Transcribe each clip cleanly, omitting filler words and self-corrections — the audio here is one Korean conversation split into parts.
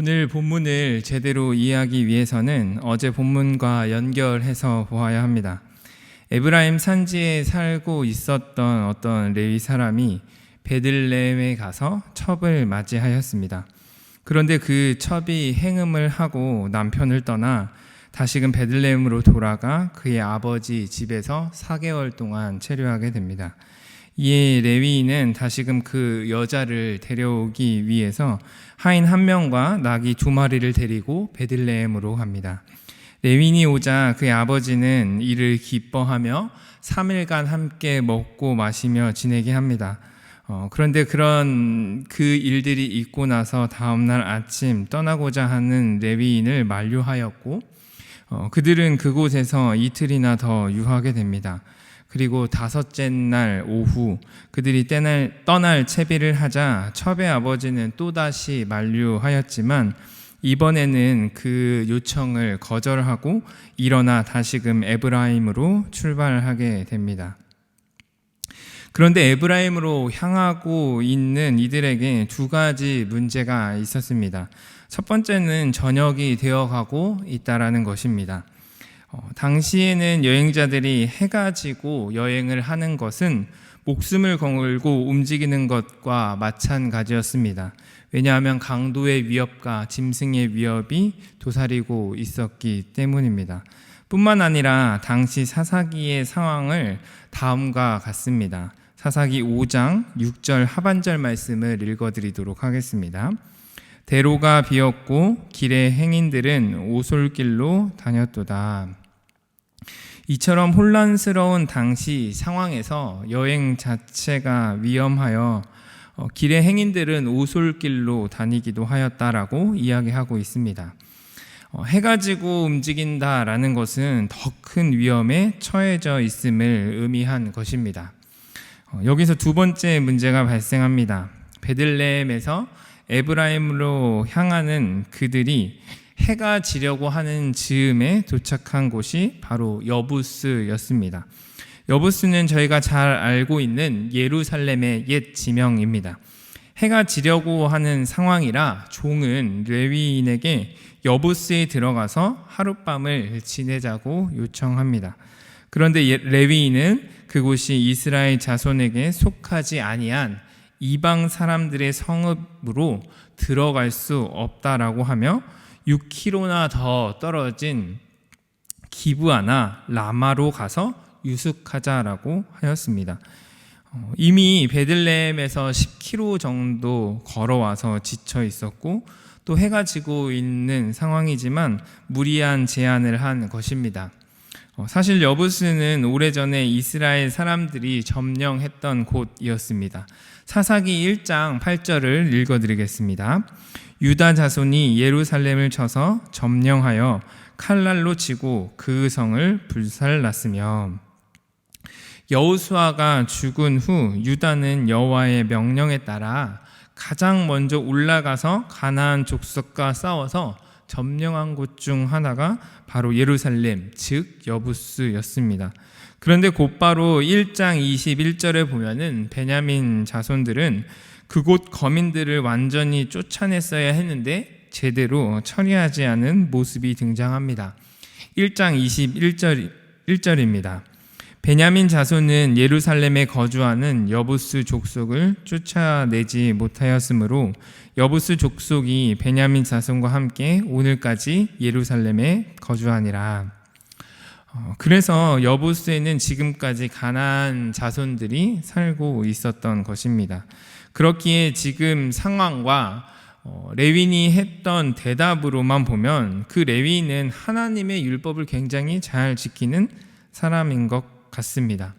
오늘 본문을 제대로 이해하기 위해서는 어제 본문과 연결해서 보아야 합니다. 에브라임 산지에 살고 있었던 어떤 레위 사람이 베들레헴에 가서 첩을 맞이하였습니다. 그런데 그 첩이 행음을 하고 남편을 떠나 다시금 베들레헴으로 돌아가 그의 아버지 집에서 4개월 동안 체류하게 됩니다. 이에 레위인은 다시금 그 여자를 데려오기 위해서 하인 1명과 나귀 2마리를 데리고 베들레헴으로 갑니다. 레위인이 오자 그의 아버지는 이를 기뻐하며 3일간 함께 먹고 마시며 지내게 합니다. 그런데 그런 그 일들이 있고 나서 다음날 아침 떠나고자 하는 레위인을 만류하였고 그들은 그곳에서 이틀이나 더 유하게 됩니다. 그리고 5째 날 오후 그들이 떠날 채비를 하자 첩의 아버지는 또다시 만류하였지만 이번에는 그 요청을 거절하고 일어나 다시금 에브라임으로 출발하게 됩니다. 그런데 에브라임으로 향하고 있는 이들에게 2가지 문제가 있었습니다. 첫 번째는 저녁이 되어가고 있다라는 것입니다. 당시에는 여행자들이 해가 지고 여행을 하는 것은 목숨을 걸고 움직이는 것과 마찬가지였습니다. 왜냐하면 강도의 위협과 짐승의 위협이 도사리고 있었기 때문입니다. 뿐만 아니라 당시 사사기의 상황을 다음과 같습니다. 사사기 5장 6절 하반절 말씀을 읽어드리도록 하겠습니다. 대로가 비었고 길의 행인들은 오솔길로 다녔도다. 이처럼 혼란스러운 당시 상황에서 여행 자체가 위험하여 길의 행인들은 오솔길로 다니기도 하였다라고 이야기하고 있습니다. 해가 지고 움직인다라는 것은 더 큰 위험에 처해져 있음을 의미한 것입니다. 여기서 2번째 문제가 발생합니다. 베들레헴에서 에브라임으로 향하는 그들이 해가 지려고 하는 즈음에 도착한 곳이 바로 여부스였습니다. 여부스는 저희가 잘 알고 있는 예루살렘의 옛 지명입니다. 해가 지려고 하는 상황이라 종은 레위인에게 여부스에 들어가서 하룻밤을 지내자고 요청합니다. 그런데 레위인은 그곳이 이스라엘 자손에게 속하지 아니한 이방 사람들의 성읍으로 들어갈 수 없다라고 하며 6km나 더 떨어진 기브아나 라마로 가서 유숙하자라고 하였습니다. 이미 베들레헴에서 10km 정도 걸어와서 지쳐 있었고 또 해가 지고 있는 상황이지만 무리한 제안을 한 것입니다. 사실 여부스는 오래전에 이스라엘 사람들이 점령했던 곳이었습니다. 사사기 1장 8절을 읽어드리겠습니다. 유다 자손이 예루살렘을 쳐서 점령하여 칼날로 치고 그 성을 불살랐으며 여호수아가 죽은 후 유다는 여호와의 명령에 따라 가장 먼저 올라가서 가나안 족속과 싸워서 점령한 곳 중 하나가 바로 예루살렘, 즉 여부스였습니다. 그런데 곧바로 1장 21절에 보면은 베냐민 자손들은 그곳 거민들을 완전히 쫓아냈어야 했는데 제대로 처리하지 않은 모습이 등장합니다. 1장 21절입니다. 베냐민 자손은 예루살렘에 거주하는 여부스 족속을 쫓아내지 못하였으므로 여부스 족속이 베냐민 자손과 함께 오늘까지 예루살렘에 거주하니라. 그래서 여부스에는 지금까지 가나안 자손들이 살고 있었던 것입니다. 그렇기에 지금 상황과 레위인이 했던 대답으로만 보면 그 레위인은 하나님의 율법을 굉장히 잘 지키는 사람인 것 같습니다.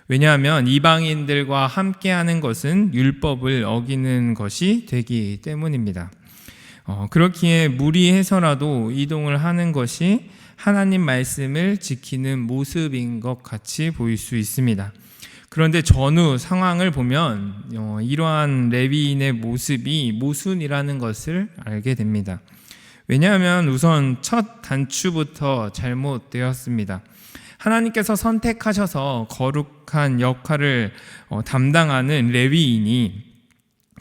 왜냐하면 이방인들과 함께하는 것은 율법을 어기는 것이 되기 때문입니다. 그렇기에 무리해서라도 이동을 하는 것이 하나님 말씀을 지키는 모습인 것 같이 보일 수 있습니다. 그런데 전후 상황을 보면 이러한 레위인의 모습이 모순이라는 것을 알게 됩니다. 왜냐하면 우선 첫 단추부터 잘못되었습니다. 하나님께서 선택하셔서 거룩한 역할을 담당하는 레위인이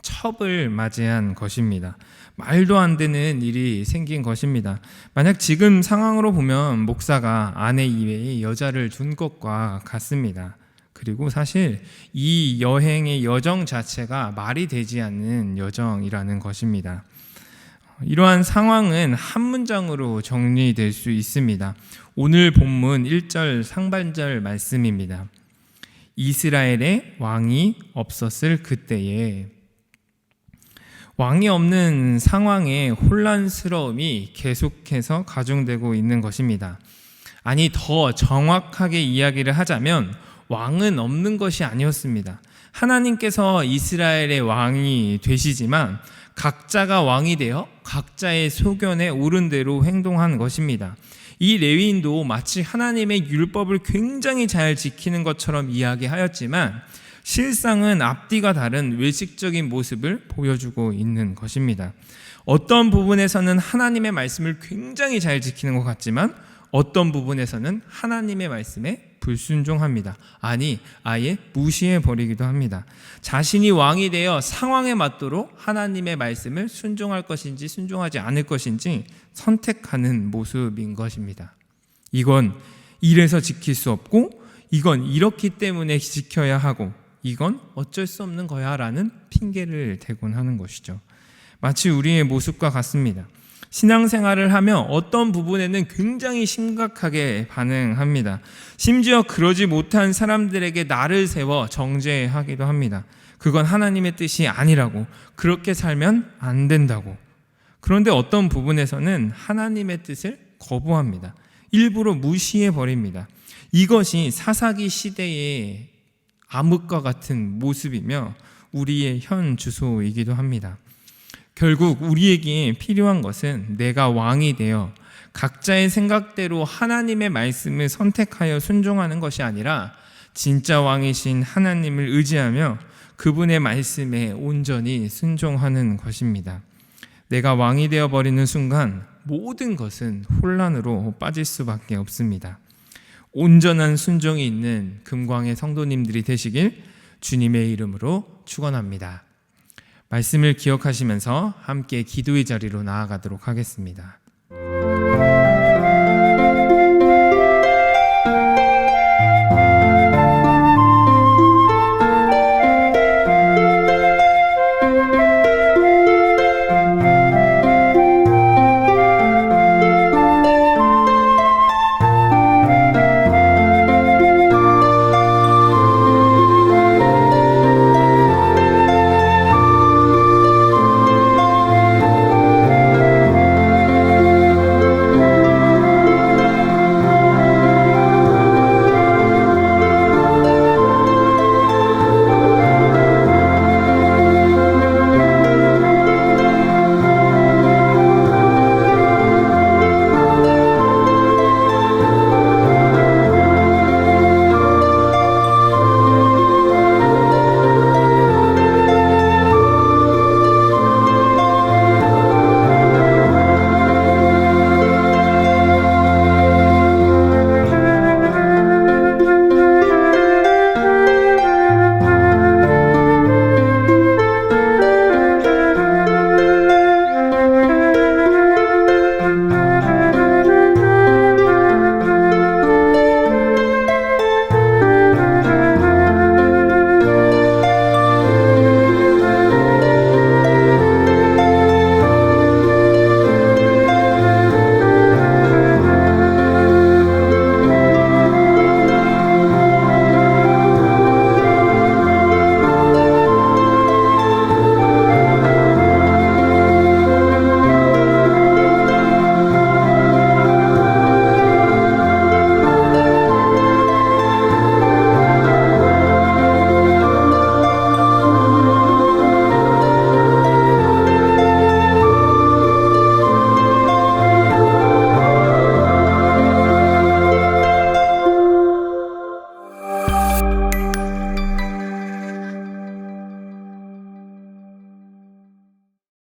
첩을 맞이한 것입니다. 말도 안 되는 일이 생긴 것입니다. 만약 지금 상황으로 보면 목사가 아내 이외에 여자를 둔 것과 같습니다. 그리고 사실 이 여행의 여정 자체가 말이 되지 않는 여정이라는 것입니다. 이러한 상황은 한 문장으로 정리될 수 있습니다. 오늘 본문 1절 상반절 말씀입니다. 이스라엘에 왕이 없었을 그때에. 왕이 없는 상황에 혼란스러움이 계속해서 가중되고 있는 것입니다. 아니, 더 정확하게 이야기를 하자면 왕은 없는 것이 아니었습니다. 하나님께서 이스라엘의 왕이 되시지만 각자가 왕이 되어 각자의 소견에 옳은 대로 행동한 것입니다. 이 레위인도 마치 하나님의 율법을 굉장히 잘 지키는 것처럼 이야기하였지만 실상은 앞뒤가 다른 외식적인 모습을 보여주고 있는 것입니다. 어떤 부분에서는 하나님의 말씀을 굉장히 잘 지키는 것 같지만 어떤 부분에서는 하나님의 말씀에 불순종합니다. 아니, 아예 무시해버리기도 합니다. 자신이 왕이 되어 상황에 맞도록 하나님의 말씀을 순종할 것인지 순종하지 않을 것인지 선택하는 모습인 것입니다. 이건 이래서 지킬 수 없고 이건 이렇기 때문에 지켜야 하고 이건 어쩔 수 없는 거야 라는 핑계를 대곤 하는 것이죠. 마치 우리의 모습과 같습니다. 신앙생활을 하며 어떤 부분에는 굉장히 심각하게 반응합니다. 심지어 그러지 못한 사람들에게 나를 세워 정죄하기도 합니다. 그건 하나님의 뜻이 아니라고, 그렇게 살면 안 된다고. 그런데 어떤 부분에서는 하나님의 뜻을 거부합니다. 일부러 무시해버립니다. 이것이 사사기 시대의 암흑과 같은 모습이며 우리의 현 주소이기도 합니다. 결국 우리에게 필요한 것은 내가 왕이 되어 각자의 생각대로 하나님의 말씀을 선택하여 순종하는 것이 아니라 진짜 왕이신 하나님을 의지하며 그분의 말씀에 온전히 순종하는 것입니다. 내가 왕이 되어버리는 순간 모든 것은 혼란으로 빠질 수밖에 없습니다. 온전한 순종이 있는 금광의 성도님들이 되시길 주님의 이름으로 축원합니다. 말씀을 기억하시면서 함께 기도의 자리로 나아가도록 하겠습니다.